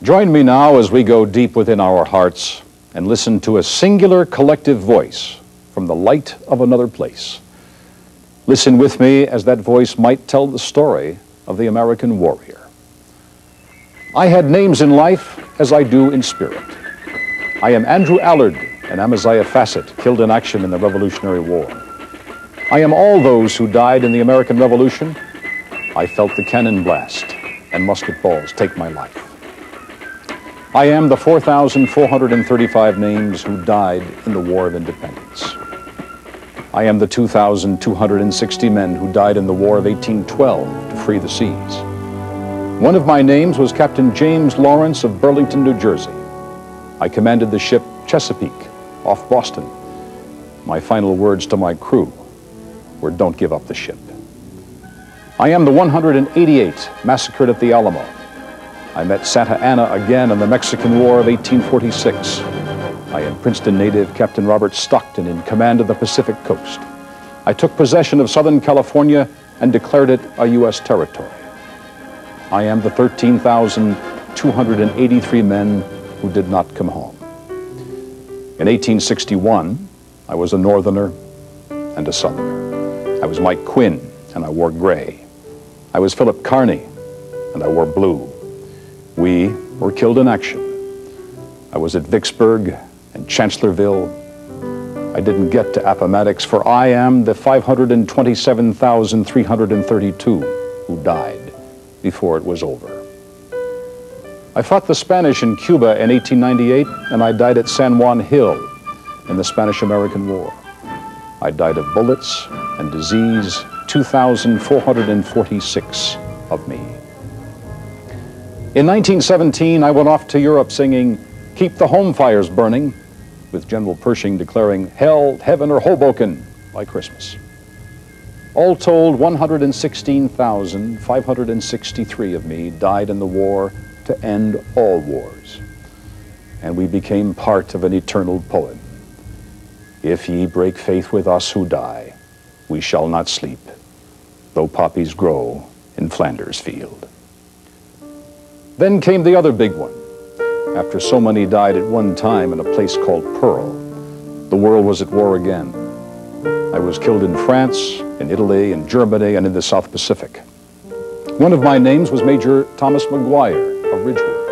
Join me now as we go deep within our hearts and listen to a singular collective voice from the light of another place. Listen with me as that voice might tell the story of the American warrior. I had names in life as I do in spirit. I am Andrew Allard and Amaziah Fassett, killed in action in the Revolutionary War. I am all those who died in the American Revolution. I felt the cannon blast and musket balls take my life. I am the 4,435 names who died in the War of Independence. I am the 2,260 men who died in the War of 1812 to free the seas. One of my names was Captain James Lawrence of Burlington, New Jersey. I commanded the ship Chesapeake off Boston. My final words to my crew were, "Don't give up the ship." I am the 188 massacred at the Alamo. I met Santa Anna again in the Mexican War of 1846. I am Princeton native Captain Robert Stockton in command of the Pacific Coast. I took possession of Southern California and declared it a U.S. territory. I am the 13,283 men who did not come home. In 1861, I was a Northerner and a Southerner. I was Mike Quinn, and I wore gray. I was Philip Kearny, and I wore blue. We were killed in action. I was at Vicksburg and Chancellorsville. I didn't get to Appomattox, for I am the 527,332 who died before it was over. I fought the Spanish in Cuba in 1898, and I died at San Juan Hill in the Spanish-American War. I died of bullets and disease, 2,446 of me. In 1917, I went off to Europe singing "Keep the Home Fires Burning," with General Pershing declaring "Hell, Heaven, or Hoboken" by Christmas. All told, 116,563 of me died in the war to end all wars. And we became part of an eternal poem. If ye break faith with us who die, we shall not sleep, though poppies grow in Flanders field. Then came the other big one. After so many died at one time in a place called Pearl, the world was at war again. I was killed in France, in Italy, in Germany, and in the South Pacific. One of my names was Major Thomas McGuire of Ridgewood.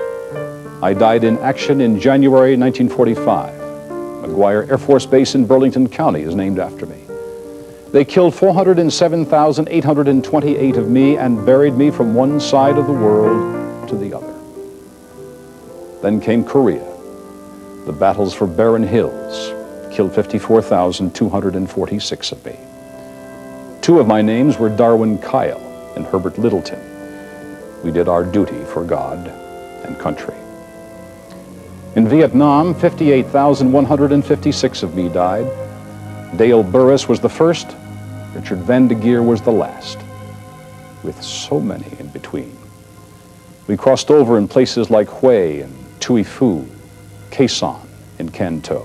I died in action in January 1945. McGuire Air Force Base in Burlington County is named after me. They killed 407,828 of me and buried me from one side of the world to the other. Then came Korea. The battles for Barren Hills killed 54,246 of me. Two of my names were Darwin Kyle and Herbert Littleton. We did our duty for God and country. In Vietnam, 58,156 of me died. Dale Burris was the first, Richard Van de Geer was the last, with so many in between. We crossed over in places like Hue and Tui Phu, Quezon and Canton.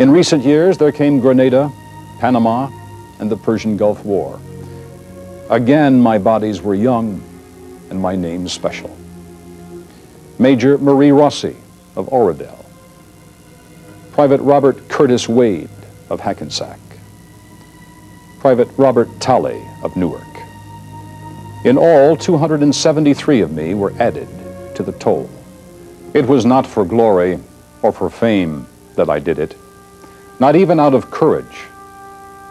In recent years, there came Grenada, Panama, and the Persian Gulf War. Again, my bodies were young and my name special. Major Marie Rossi of Oradell. Private Robert Curtis Wade of Hackensack. Private Robert Talley of Newark. In all, 273 of me were added to the toll. It was not for glory or for fame that I did it, not even out of courage,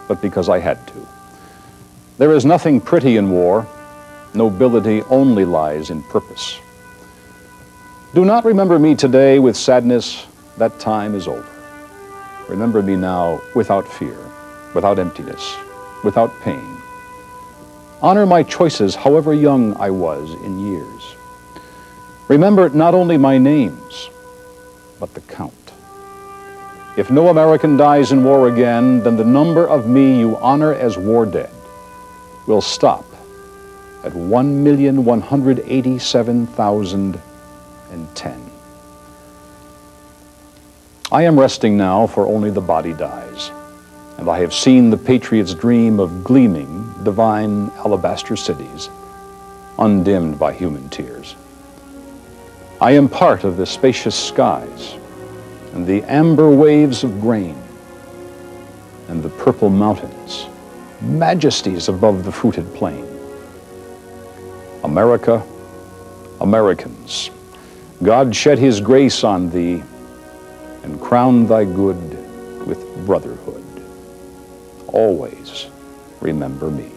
but because I had to. There is nothing pretty in war. Nobility only lies in purpose. Do not remember me today with sadness. That time is over. Remember me now without fear, without emptiness, without pain. Honor my choices, however young I was in years. Remember not only my names, but the count. If no American dies in war again, then the number of me you honor as war dead will stop at 1,187,010. I am resting now, for only the body dies, and I have seen the patriot's dream of gleaming, divine alabaster cities, undimmed by human tears. I am part of the spacious skies and the amber waves of grain and the purple mountains, majesties above the fruited plain. America, Americans, God shed his grace on thee and crowned thy good with brotherhood. Always remember me.